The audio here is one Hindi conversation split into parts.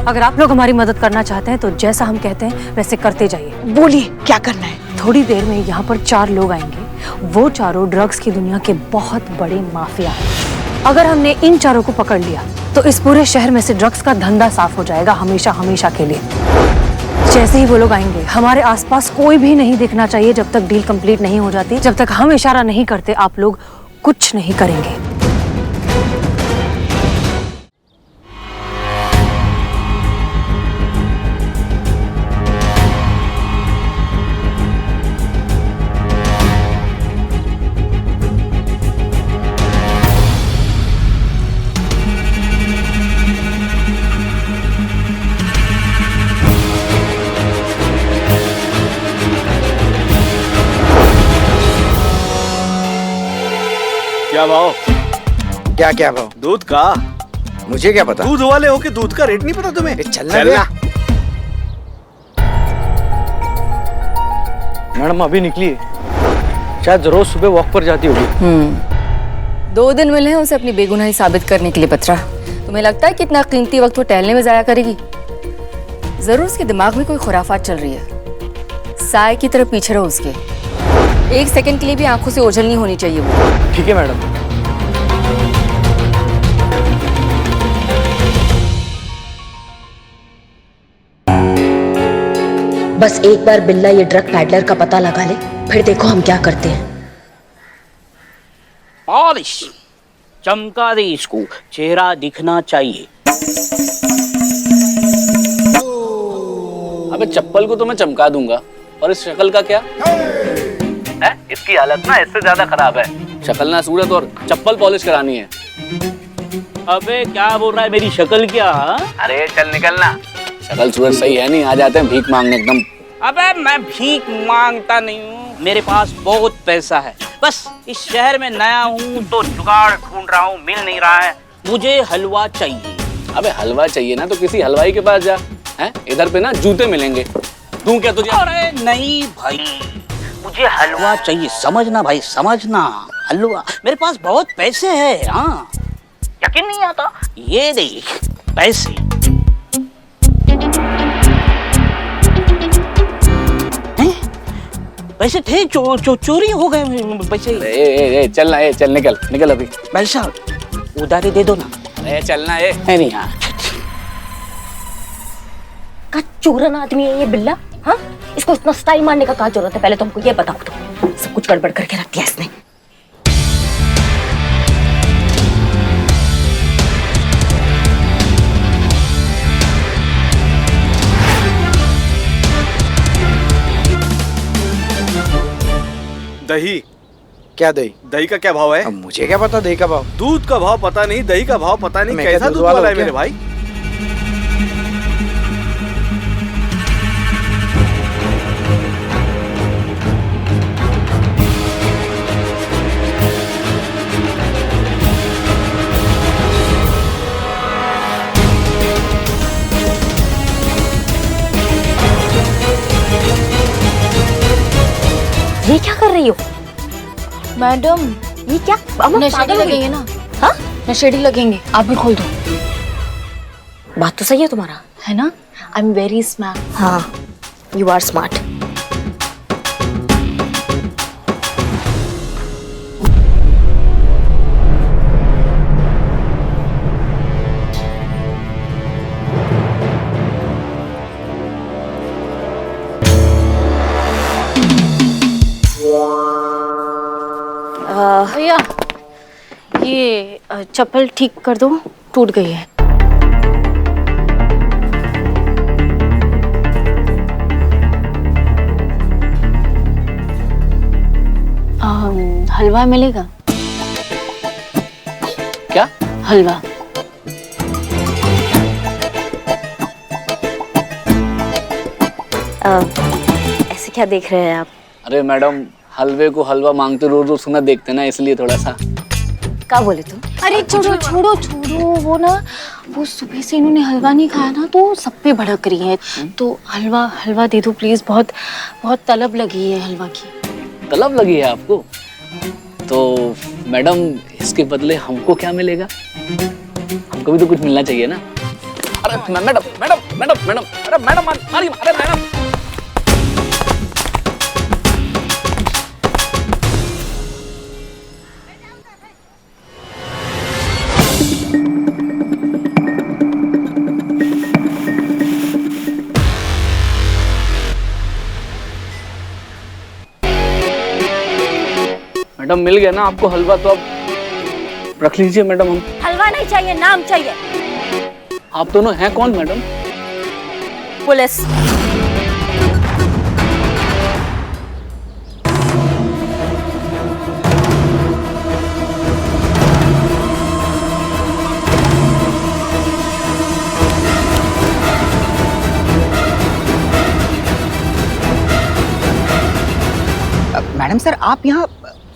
अगर आप लोग हमारी मदद करना चाहते हैं तो जैसा हम कहते हैं वैसे करते जाइए। बोलिए क्या करना है? थोड़ी देर में यहाँ पर 4 लोग आएंगे। वो चारों ड्रग्स की दुनिया के बहुत बड़े माफिया हैं। अगर हमने इन चारों को पकड़ लिया तो इस पूरे शहर में से ड्रग्स का धंधा साफ हो जाएगा हमेशा हमेशा के लिए। जैसे ही वो लोग आएंगे हमारे आसपास कोई भी नहीं दिखना चाहिए जब तक डील कंप्लीट नहीं हो जाती। जब तक हम इशारा नहीं करते आप लोग कुछ नहीं करेंगे। क्या भाव? क्या भाव? दूध का? मुझे क्या पता? दूध वाले हो के दूध का रेट नहीं पता तुम्हें? चलना। मैडम अभी निकली है, शायद रोज सुबह वॉक पर जाती होगी। 2 दिन मिले हैं उसे अपनी बेगुनाही साबित करने के लिए। पत्रा, तुम्हें लगता है कितना कीमती वक्त वो टहलने में जाया करेगी? जरूर उसके दिमाग में कोई खुराफात चल रही है। साय की तरफ पीछे रहो उसके। 1 सेकंड के लिए भी आंखों से ओझल नहीं होनी चाहिए वो। ठीक है मैडम। बस एक बार बिल्ला ये ड्रग पैडलर का पता लगा ले, फिर देखो हम क्या करते हैं। पॉलिश चमका दे इसको, चेहरा दिखना चाहिए। अबे चप्पल को तो मैं चमका दूंगा, और इस शक्ल का क्या है? इसकी हालत ना इससे ज्यादा खराब है। शक्ल ना सूरत और चप्पल पॉलिश करानी है। अबे क्या बोल रहा है, मेरी शक्ल क्या? अरे चल निकलना। शक्ल सूरत सही है नहीं, आ जाते हैं भीख मांगने एकदम। अबे मैं भीख मांगता नहीं हूँ, मेरे पास बहुत पैसा है। बस इस शहर में नया हूँ तो जुगाड़ ढूंढ रहा हूँ, मिल नहीं रहा है। मुझे हलवा चाहिए। अबे हलवा चाहिए ना तो किसी हलवाई के पास जा। हैं इधर पे ना जूते मिलेंगे। दूं क्या तुझे? अरे नहीं भाई, मुझे हलवा चाहिए, समझना भाई समझना। हलवा, मेरे पास बहुत पैसे हैं। हाँ यकीन नहीं आता? ये देख पैसे। पैसे थे, चोरी हो गए पैसे। चल निकल अभी। भाई साहब उधारी दे दो ना। चलना है नहीं यार। का चूरन आदमी है ये बिल्ला? हाँ, इसको इतना स्टाइल मारने का क्या जरूरत है? पहले तो हमको ये बताओ, तो सब कुछ गड़बड़ करके रख दिया इसने। दही। क्या दही? दही का क्या भाव है? अब मुझे क्या पता दही का भाव? दूध का भाव पता नहीं, दही का भाव पता नहीं। मैं कैसा दूध वाला है मेरे भाई? ये क्या कर रही हो मैडम? ये क्या? नशेड़ी लगेंगे ना? हाँ, नशेड़ी लगेंगे। आप भी खोल दो। बात तो सही है तुम्हारा, है ना? I am very smart. हाँ, यू आर स्मार्ट। भैया ये चप्पल ठीक कर दो, टूट गई है। हलवा मिलेगा क्या? हलवा। ऐसे क्या देख रहे हैं आप? अरे मैडम, हलवे को हलवा मांगते रोज रोज सुना देखते ना, इसलिए थोड़ा सा। क्या बोले तुम? अरे छोड़ो वो ना, वो सुबह से इन्होंने हलवा नहीं खाया ना तो सब पे भड़क रही है। तो हलवा दे दो प्लीज, बहुत तलब लगी है हलवा की। तलब लगी है आपको? तो मैडम इसके बदले हमको क्या मिलेगा? हमको भी तो कुछ मिलना चाहिए ना। अरे मैडम मैडम मैडम मैडम अरे मैडम मारिए अरे मैडम। मैडम मिल गया ना आपको हलवा, तो अब रख लीजिए मैडम। हम हलवा नहीं चाहिए, नाम चाहिए। आप दोनों हैं कौन मैडम? पुलिस। मैडम सर आप यहाँ,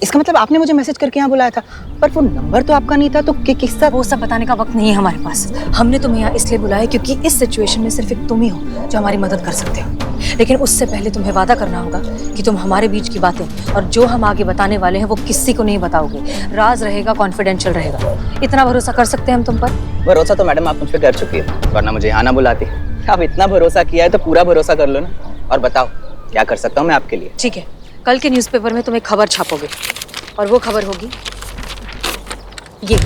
इसका मतलब आपने मुझे मैसेज करके यहाँ बुलाया था, पर वो नंबर तो आपका नहीं था, तो किसका? वो सब बताने का वक्त नहीं है हमारे पास। हमने तुम्हें यहाँ इसलिए बुलाया क्योंकि इस सिचुएशन में सिर्फ एक तुम ही हो जो हमारी मदद कर सकते हो। लेकिन उससे पहले तुम्हें वादा करना होगा कि तुम हमारे बीच की बातें और जो हम आगे बताने वाले हैं वो किसी को नहीं बताओगे। राज रहेगा, कॉन्फिडेंशियल रहेगा। इतना भरोसा कर सकते हैं हम तुम पर? भरोसा तो मैडम आप मुझ पर कर चुकी है, वरना मुझे यहाँ ना बुलाती। अब इतना भरोसा किया है तो पूरा भरोसा कर लो ना। और बताओ क्या कर सकता हूँ मैं आपके लिए? ठीक है, कल के न्यूज़पेपर में तुम एक खबर छापोगे और वो खबर होगी ये।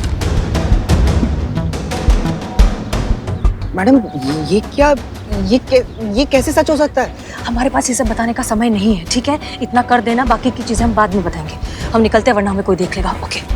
मैडम ये कैसे सच हो सकता है? हमारे पास ये सब बताने का समय नहीं है, ठीक है? इतना कर देना, बाकी की चीजें हम बाद में बताएंगे। हम निकलते हैं वरना हमें कोई देख लेगा। ओके।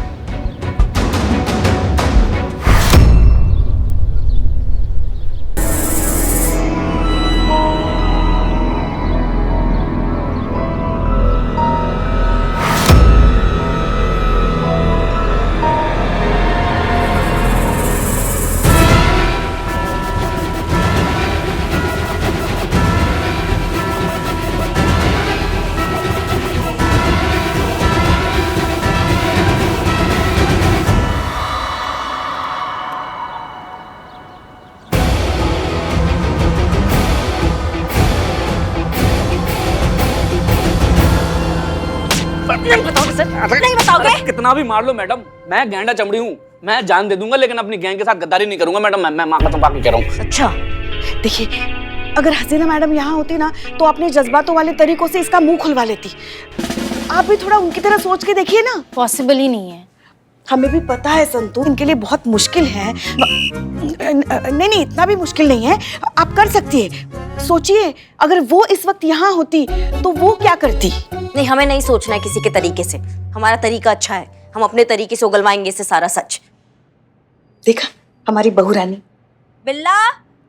नहीं बताओगे? कितना भी मार लो मैडम, मैं गैंडा चमड़ी हूँ, मैं जान दे दूंगा, लेकिन अपनी गैंग के साथ गद्दारी नहीं करूंगा मैडम। मैं माँ कसम बाकी कह रहा हूँ। अच्छा देखिए, अगर हसीना मैडम यहाँ होती ना तो अपने जज्बातों वाले तरीकों से इसका मुंह खुलवा लेती। आप भी थोड़ा उनकी तरह सोच के देखिए ना। पॉसिबल ही नहीं है। हमें भी पता है संतू, इनके लिए बहुत मुश्किल है। नहीं इतना भी मुश्किल नहीं है, आप कर सकती है। सोचिए अगर वो इस वक्त यहाँ होती तो वो क्या करती। नहीं, हमें नहीं सोचना है किसी के तरीके से। हमारा तरीका अच्छा है, हम अपने तरीके से उगलवाएंगे इससे सारा सच। देखा हमारी बहू रानी। बिल्ला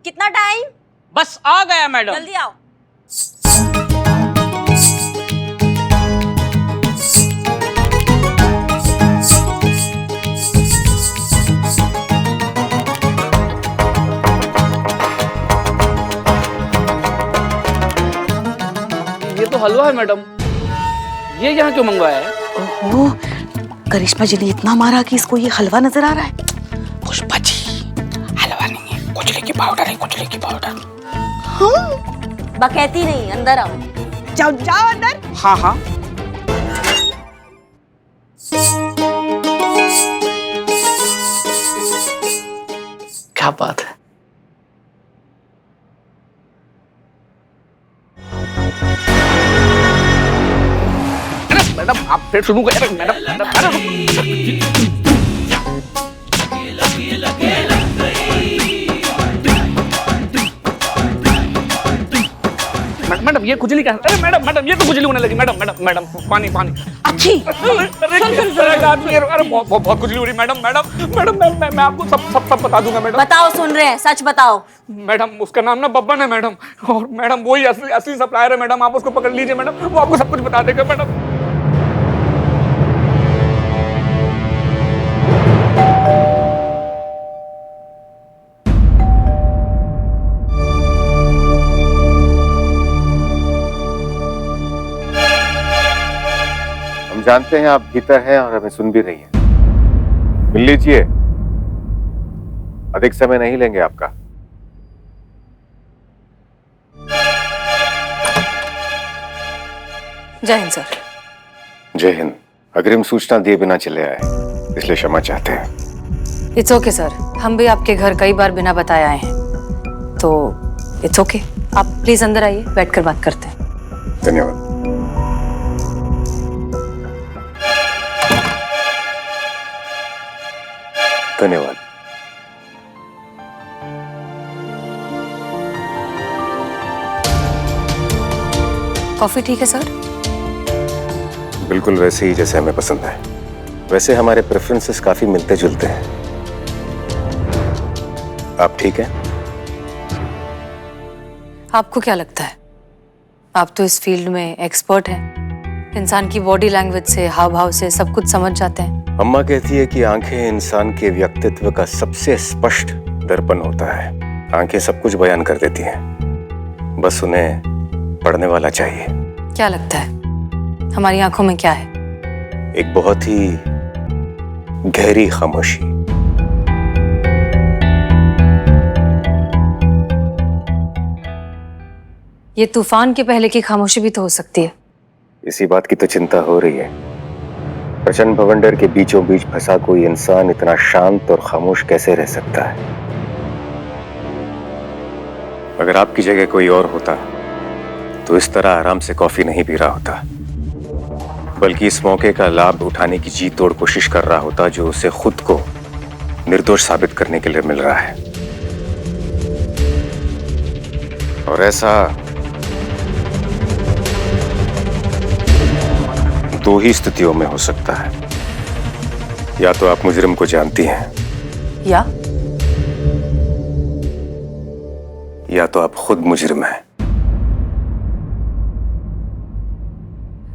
कितना टाइम? बस आ गया मैडम। जल्दी आओ। ये तो हलवा है मैडम, ये यहाँ क्यों मंगवाया है? ओहो, करिश्मा जी ने इतना मारा कि इसको ये हलवा नजर आ रहा है। पुष्पा जी, हलवा नहीं है, कुचले की पाउडर है, कुचले की पाउडर। बकैती नहीं, अंदर आओ। जाओ जाओ अंदर। हाँ हाँ। क्या बात है। मैडम आप फिर शुरू करें। मैडम ये खुजली क्या? अरे मैडम ये तो खुजली होने लगी। मैडम पानी अच्छी। अरे बहुत खुजली हो रही मैडम। मैं आपको सब बता दूंगा मैडम। बताओ, सुन रहे हैं, सच बताओ। मैडम उसका नाम ना बब्बन है मैडम, और मैडम वही असली सप्लायर है मैडम। आप उसको पकड़ लीजिए मैडम, वो आपको सब कुछ बता देगा मैडम। जानते हैं आप भीतर हैं और हमें सुन भी रही हैं। मिल लीजिए, अधिक समय नहीं लेंगे आपका। जय हिंद सर। जय हिंद। अग्रिम सूचना दिए बिना चले आए, इसलिए क्षमा चाहते हैं। इट्स ओके सर, हम भी आपके घर कई बार बिना बताए आए हैं। तो इट्स ओके। आप प्लीज अंदर आइए, बैठकर बात करते हैं। धन्यवाद। धन्यवाद। कॉफी ठीक है सर? बिल्कुल वैसे ही जैसे हमें पसंद है। वैसे हमारे प्रेफरेंसेस काफी मिलते जुलते हैं। आप ठीक हैं? आपको क्या लगता है? आप तो इस फील्ड में एक्सपर्ट हैं। इंसान की बॉडी लैंग्वेज से, हाव भाव से सब कुछ समझ जाते हैं। अम्मा कहती है कि आंखें इंसान के व्यक्तित्व का सबसे स्पष्ट दर्पण होता है। आंखें सब कुछ बयान कर देती हैं, बस उन्हें पढ़ने वाला चाहिए। क्या लगता है हमारी आंखों में क्या है? एक बहुत ही गहरी खामोशी। ये तूफान के पहले की खामोशी भी तो हो सकती है। इसी बात की तो चिंता हो रही है। प्रचंड भवंडर के बीचों बीच फंसा कोई इंसान इतना शांत और खामोश कैसे रह सकता है? अगर आपकी जगह कोई और होता तो इस तरह आराम से कॉफी नहीं पी रहा होता, बल्कि इस मौके का लाभ उठाने की जी तोड़ कोशिश कर रहा होता जो उसे खुद को निर्दोष साबित करने के लिए मिल रहा है। और ऐसा दो ही स्थितियों में हो सकता है। या तो आप मुजरिम को जानती हैं, या तो आप खुद मुजरिम हैं।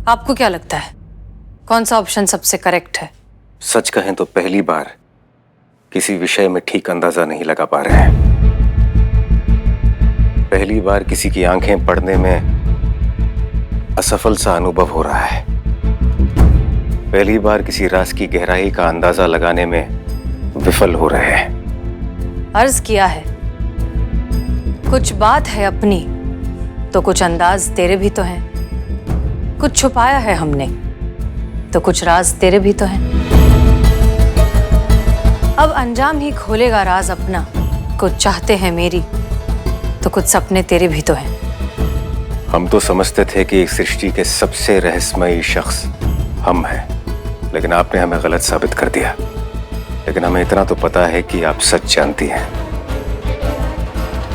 आपको क्या लगता है कौन सा ऑप्शन सबसे करेक्ट है? सच कहें तो पहली बार किसी विषय में ठीक अंदाजा नहीं लगा पा रहे हैं। पहली बार किसी की आंखें पढ़ने में असफल सा अनुभव हो रहा है। पहली बार किसी राज की गहराई का अंदाजा लगाने में विफल हो रहे हैं। अर्ज किया है, कुछ बात है अपनी तो कुछ अंदाज तेरे भी तो हैं। कुछ छुपाया है हमने तो कुछ राज तेरे भी तो हैं। अब अंजाम ही खोलेगा राज अपना। कुछ चाहते हैं मेरी तो कुछ सपने तेरे भी तो हैं। हम तो समझते थे कि इस सृष्टि के सबसे रहस्यमयी शख्स हम हैं, लेकिन आपने हमें गलत साबित कर दिया। लेकिन हमें इतना तो पता है कि आप सच जानती हैं।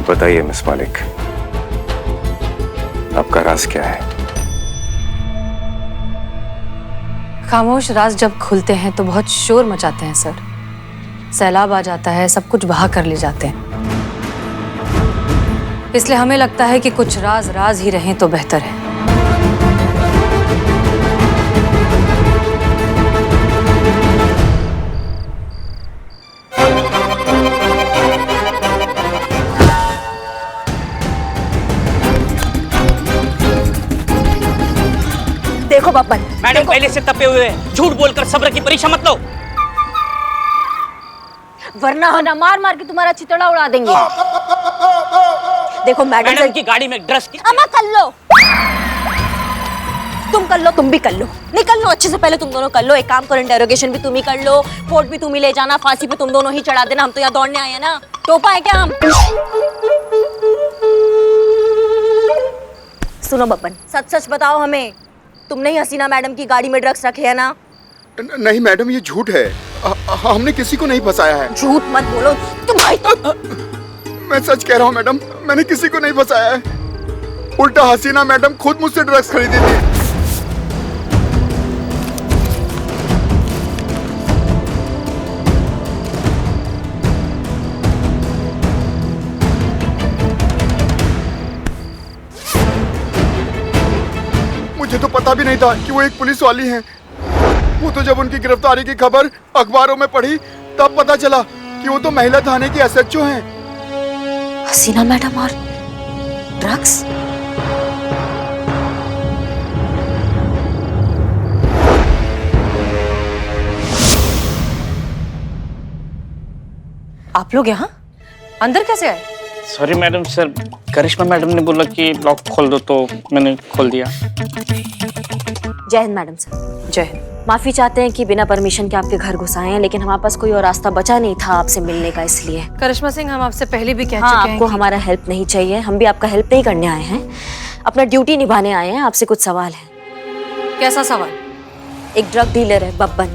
बताइए मिस मालिक, आपका राज क्या है? खामोश राज जब खुलते हैं तो बहुत शोर मचाते हैं सर। सैलाब आ जाता है, सब कुछ बहा कर ले जाते हैं। इसलिए हमें लगता है कि कुछ राज राज ही रहें तो बेहतर है। देखो बब्बन, मैडम पहले से तपे हुए हैं, झूठ बोलकर सब्र की परीक्षा मत लो, वरना हम ना मार मार के तुम्हारा चितड़ा उड़ा देंगे। देखो मैडम की गाड़ी में ड्रग्स की। अम्मा कर लो, तुम कर लो, तुम भी कर लो, निकल लो अच्छे से। पहले तुम दोनों कर लो। एक काम करो, इंटेरोगेशन भी तुम ही कर लो, कोर्ट भी तुम ही ले जाना, फांसी पे तुम दोनों ही चढ़ा देना। हम तो यहाँ दौड़ने आए हैं ना, टोपा है क्या हम? सुनो बब्बन, सच सच बताओ हमें, तुमने ही हसीना मैडम की गाड़ी में ड्रग्स रखे है ना? नहीं मैडम, ये झूठ है। हमने किसी को नहीं फंसाया है। झूठ मत बोलो तुम्हारी तो। मैं सच कह रहा हूँ मैडम, मैंने किसी को नहीं फंसाया है। उल्टा हसीना मैडम खुद मुझसे ड्रग्स खरीदी थी। मुझे तो पता भी नहीं था कि वो एक पुलिस वाली हैं। वो तो जब उनकी गिरफ्तारी की खबर अखबारों में पढ़ी तब पता चला कि वो तो महिला थाने की एसएचओ हैं। हसीना मैडम और ड्रग्स? आप लोग यहाँ अंदर कैसे आए? सॉरी मैडम, सर करिश्मा मैडम ने बोला कि लॉक खोल दो तो मैंने खोल दिया। जय हिंद मैडम सर। जय हिंद। माफी चाहते हैं कि बिना परमिशन के आपके घर घुस आए हैं, लेकिन हमारे पास कोई और रास्ता बचा नहीं था आपसे मिलने का, इसलिए। करिश्मा सिंह, हम आपसे पहले भी कह हाँ, चुके हैं आपको कि... हमारा हेल्प नहीं चाहिए, हम भी आपका हेल्प नहीं करने आए हैं, अपना ड्यूटी निभाने आए हैं। आपसे कुछ सवाल है। कैसा सवाल? एक ड्रग डीलर है बब्बन,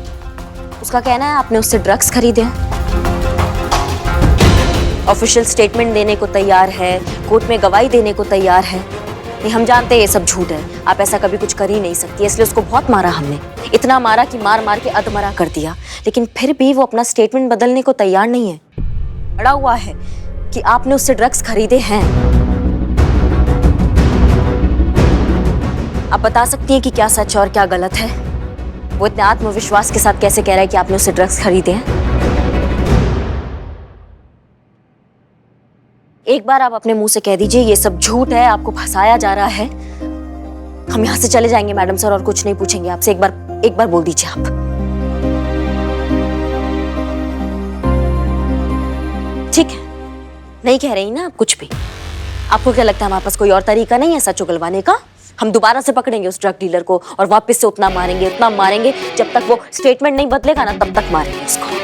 उसका कहना है आपने उससे ड्रग्स खरीदे हैं। ऑफिशियल स्टेटमेंट देने को तैयार है, कोर्ट में गवाही देने को तैयार है। नहीं, हम जानते हैं ये सब झूठ है, आप ऐसा कभी कुछ कर ही नहीं सकती, इसलिए उसको बहुत मारा हमने, इतना मारा कि मार मार के अधमरा कर दिया, लेकिन फिर भी वो अपना स्टेटमेंट बदलने को तैयार नहीं है। अड़ा हुआ है कि आपने उससे ड्रग्स खरीदे हैं। आप बता सकती हैं कि क्या सच और क्या गलत है? वो इतने आत्मविश्वास के साथ कैसे कह रहा है कि आपने उससे ड्रग्स खरीदे हैं? एक बार आप अपने मुंह से कह दीजिए ये सब झूठ है, आपको फंसाया जा रहा है। हम यहाँ से चले जाएंगे मैडम सर, और कुछ नहीं पूछेंगे आपसे। एक बार बोल दीजिए आप। ठीक है, नहीं कह रही ना आप कुछ भी? आपको क्या लगता है हमारे पास कोई और तरीका नहीं है सच उगलवाने का? हम दोबारा से पकड़ेंगे उस ड्रग डीलर को और वापस से उतना मारेंगे जब तक वो स्टेटमेंट नहीं बदलेगा ना, तब तक मारेंगे उसको।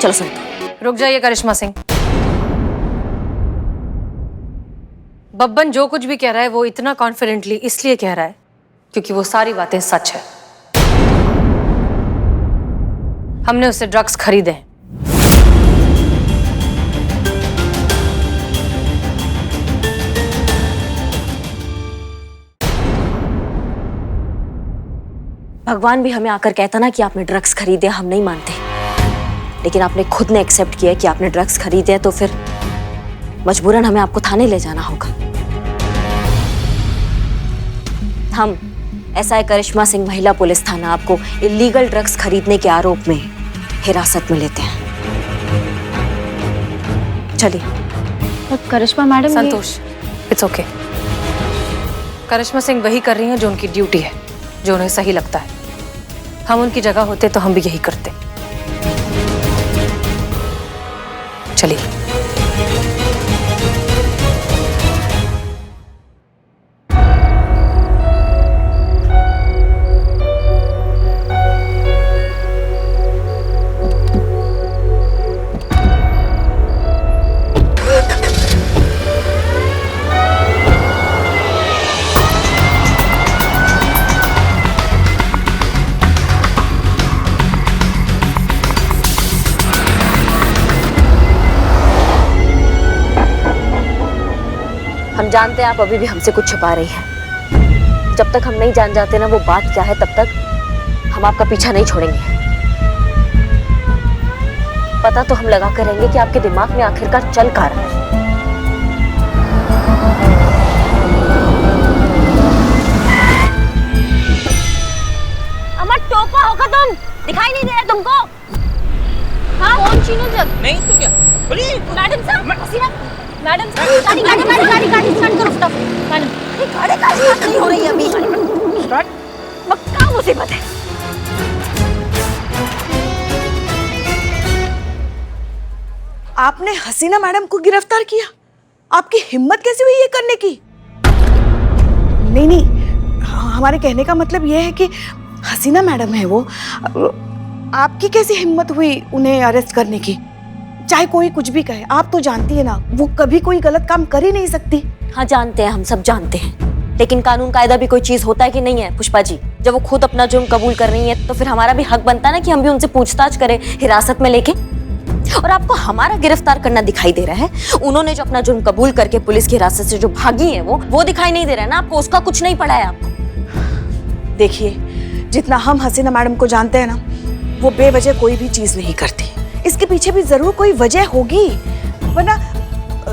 चलो सुनते। रुक जाइए करिश्मा सिंह। बब्बन जो कुछ भी कह रहा है वो इतना कॉन्फिडेंटली इसलिए कह रहा है क्योंकि वो सारी बातें सच है। हमने उससे ड्रग्स खरीदे हैं। भगवान भी हमें आकर कहता ना कि आपने ड्रग्स खरीदे, हम नहीं मानते, लेकिन आपने खुद ने एक्सेप्ट किया कि आपने ड्रग्स खरीदे हैं, तो फिर मजबूरन हमें आपको थाने ले जाना होगा। हम एसआई करिश्मा सिंह, महिला पुलिस थाना, आपको इलीगल ड्रग्स खरीदने के आरोप में हिरासत में लेते हैं। चलिए। करिश्मा मैडम, संतोष, इट्स ओके। करिश्मा सिंह वही कर रही हैं जो उनकी ड्यूटी है, जो उन्हें सही लगता है। हम उनकी जगह होते तो हम भी यही करते। चलिए। हम जानते हैं आप अभी भी हमसे कुछ छुपा रही हैं। जब तक हम नहीं जान जाते ना वो बात क्या है, तब तक हम आपका पीछा नहीं छोड़ेंगे। पता तो हम लगा कर रहेंगे कि आपके दिमाग में आखिरकार चल क्या रहा है। अमर टोपा होगा तुम, दिखाई नहीं दे रहा तुमको? हाँ, कौन चीनो जग? नहीं तो क्या? बोलिए मैडम साहब, हसीना मैडम साहब, गाड़ी स्टार्ट करो फटाफट। मैडम, ये गाड़ी का स्टार्ट नहीं हो रही है अभी। स्टार्ट? क्या मुसीबत है? आपने हसीना मैडम को गिरफ्तार किया? आपकी हिम्मत कैसे हुई ये करने की? नहीं, हमारे कहने का मतलब ये है कि हसीना मैडम है वो, आपकी कैसी हिम्मत हुई उन्हें अरेस्ट करने की? चाहे कोई कुछ भी कहे, आप तो जानती है ना वो कभी कोई गलत काम कर ही नहीं सकती। हाँ जानते हैं, हम सब जानते हैं, लेकिन कानून कायदा भी कोई चीज होता है कि नहीं है पुष्पा जी? जब वो खुद अपना जुर्म कबूल कर रही है तो फिर हमारा भी हक बनता है ना कि हम भी उनसे पूछताछ करें हिरासत में लेके। और आपको हमारा गिरफ्तार करना दिखाई दे रहा है, उन्होंने जो अपना जुर्म कबूल करके पुलिस की हिरासत से जो भागी है वो दिखाई नहीं दे रहा है ना आपको? उसका कुछ नहीं पड़ा है आपको? देखिए, जितना हम हसीना मैडम को जानते हैं ना, वो बेवजह कोई भी चीज नहीं करती। इसके पीछे भी जरूर कोई वजह होगी, वरना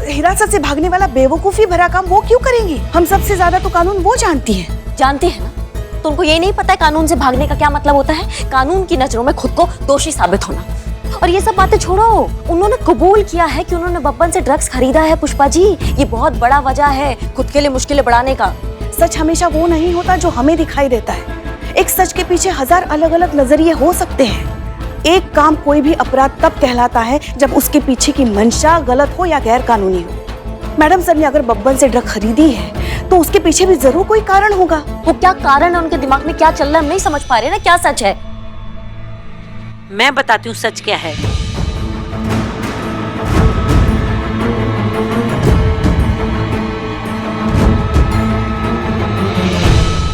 हिरासत से भागने वाला बेवकूफी भरा काम वो क्यों करेंगी? हम सबसे ज्यादा तो कानून वो जानती है। जानती है ना, तो उनको ये नहीं पता है कानून से भागने का क्या मतलब होता है? कानून की नजरों में खुद को दोषी साबित होना। और ये सब बातें छोड़ो, उन्होंने कबूल किया है कि उन्होंने बब्बन से ड्रग्स खरीदा है पुष्पा जी, ये बहुत बड़ा वजह है खुद के लिए मुश्किलें बढ़ाने का। सच हमेशा वो नहीं होता जो हमें दिखाई देता है। एक सच के पीछे हजार अलग अलग नजरिए हो सकते हैं। एक काम कोई भी अपराध तब कहलाता है जब उसके पीछे की मंशा गलत हो या गैर कानूनी हो। मैडम सर ने अगर बब्बन से ड्रग खरीदी है तो उसके पीछे भी जरूर कोई कारण होगा। वो क्या कारण है, उनके दिमाग में क्या चल रहा है हम नहीं समझ पा रहे ना, क्या सच है? मैं बताती हूँ सच क्या है।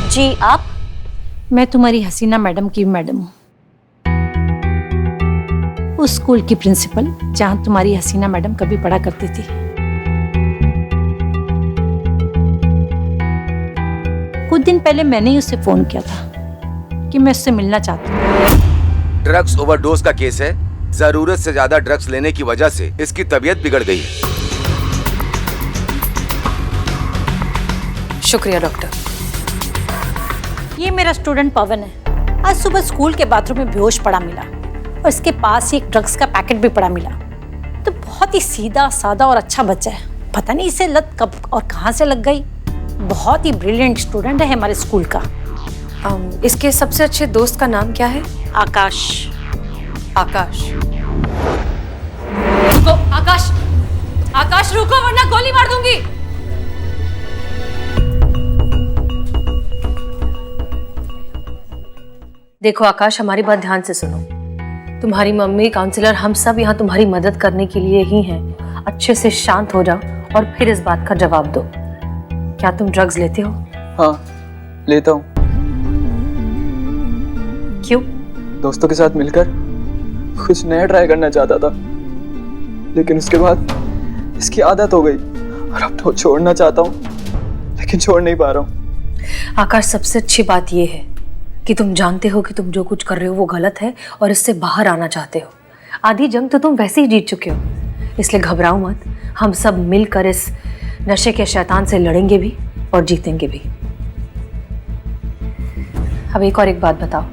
जी आप? मैं तुम्हारी हसीना मैडम की मैडम हूँ, उस स्कूल की प्रिंसिपल जहाँ तुम्हारी हसीना मैडम कभी पढ़ा करती थी। कुछ दिन पहले मैंने ही उससे फोन किया था कि मैं उससे मिलना चाहती हूँ। ड्रग्स ओवरडोज का केस है। जरूरत से ज्यादा ड्रग्स लेने की वजह से इसकी तबीयत बिगड़ गई है। शुक्रिया डॉक्टर। ये मेरा स्टूडेंट पवन है। आज सुबह स्कूल के बाथरूम में बेहोश पड़ा मिला और इसके पास ही एक ड्रग्स का पैकेट भी पड़ा मिला। तो बहुत ही सीधा सादा और अच्छा बच्चा है, पता नहीं इसे लत कब और कहाँ से लग गई। बहुत ही ब्रिलियंट स्टूडेंट है हमारे स्कूल का। इसके सबसे अच्छे दोस्त का नाम क्या है? आकाश। आकाश। रुको आकाश, आकाश रुको वरना गोली मार दूंगी। देखो आकाश, हमारी बात ध्यान से सुनो। तुम्हारी मम्मी, काउंसलर, हम सब यहाँ तुम्हारी मदद करने के लिए ही हैं। अच्छे से शांत हो जाओ और फिर इस बात का जवाब दो। क्या तुम ड्रग्स लेते हो? हाँ, लेता हूँ। क्यों? दोस्तों के साथ मिलकर कुछ नया ट्राई करना चाहता था, लेकिन उसके बाद इसकी आदत हो गई और अब तो छोड़ना चाहता हूँ, लेकिन छोड़ नहीं पा रहा हूँ। आकाश, सबसे अच्छी बात यह है कि तुम जानते हो कि तुम जो कुछ कर रहे हो वो गलत है और इससे बाहर आना चाहते हो। आधी जंग तो तुम वैसे ही जीत चुके हो, इसलिए घबराओ मत। हम सब मिलकर इस नशे के शैतान से लड़ेंगे भी और जीतेंगे भी। अब एक बात बताओ,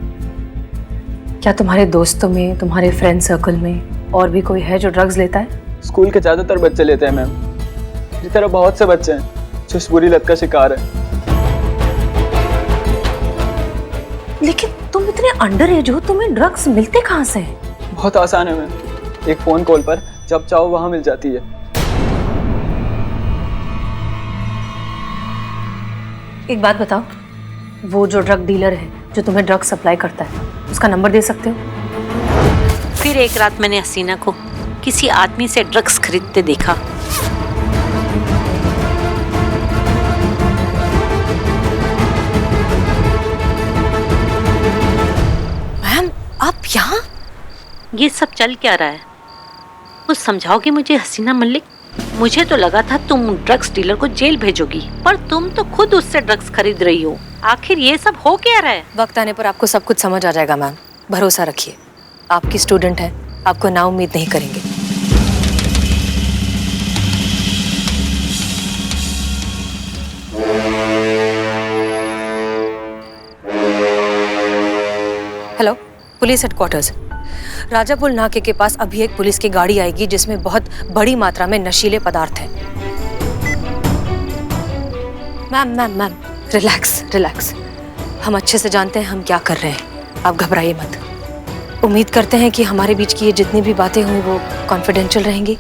क्या तुम्हारे दोस्तों में, तुम्हारे फ्रेंड सर्कल में और भी कोई है जो ड्रग्स लेता है? स्कूल के ज्यादातर बच्चे लेते हैं मैम। मेरी तरह बहुत से बच्चे हैं जो इस बुरी लत का शिकार है। लेकिन तुम इतने अंडर एज हो, तुम्हें ड्रग्स मिलते कहाँ से? बहुत आसान है मैम, एक फोन कॉल पर जब चाहो वहां मिल जाती है। एक बात बताओ, वो जो ड्रग डीलर है जो तुम्हें ड्रग सप्लाई करता है, उसका नंबर दे सकते हो? फिर एक रात मैंने हसीना को किसी आदमी से ड्रग्स खरीदते देखा। मैम, आप यहाँ? ये सब चल क्या रहा है? कुछ समझाओगी मुझे हसीना मलिक? मुझे तो लगा था तुम ड्रग्स डीलर को जेल भेजोगी, पर तुम तो खुद उससे ड्रग्स खरीद रही हो। आखिर ये सब हो क्या रहा है? वक्त आने पर आपको सब कुछ समझ आ जाएगा मैम, भरोसा रखिए। आपकी स्टूडेंट है, आपको ना उम्मीद नहीं करेंगे। Hello, police headquarters. राजापुल नाके के पास अभी एक पुलिस की गाड़ी आएगी जिसमें बहुत बड़ी मात्रा में नशीले पदार्थ हैं। Ma'am, relax. हम अच्छे से जानते हैं हम क्या कर रहे हैं, आप घबराइए मत। उम्मीद करते हैं कि हमारे बीच की ये जितनी भी बातें हुई वो कॉन्फिडेंशियल रहेंगी,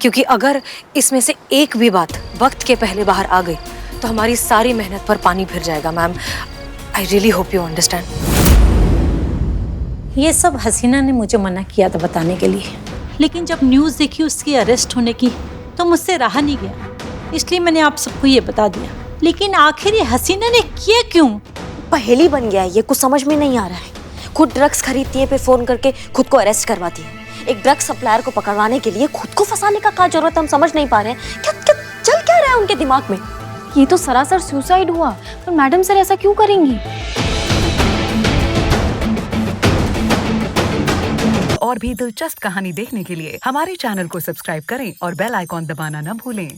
क्योंकि अगर इसमें से एक भी बात वक्त के पहले बाहर आ गई तो हमारी सारी मेहनत पर पानी फिर जाएगा। Ma'am, I really hope you understand. ये सब हसीना ने मुझे मना किया था बताने के लिए, लेकिन जब न्यूज़ देखी उसकी अरेस्ट होने की तो मुझसे रहा नहीं गया, इसलिए मैंने आप सबको ये बता दिया। लेकिन आखिर ये हसीना ने किया क्यों? पहेली बन गया है ये, कुछ समझ में नहीं आ रहा है। खुद ड्रग्स खरीदती है, फिर फोन करके खुद को अरेस्ट करवाती है। एक ड्रग्स सप्लायर को पकड़वाने के लिए खुद को फंसाने का क्या जरूरत है, हम समझ नहीं पा रहे हैं। क्या चल क्या रहा है उनके दिमाग में? ये तो सरासर सुसाइड हुआ, पर मैडम सर ऐसा क्यों करेंगी? और भी दिलचस्प कहानी देखने के लिए हमारे चैनल को सब्सक्राइब करें और बेल आइकॉन दबाना न भूलें।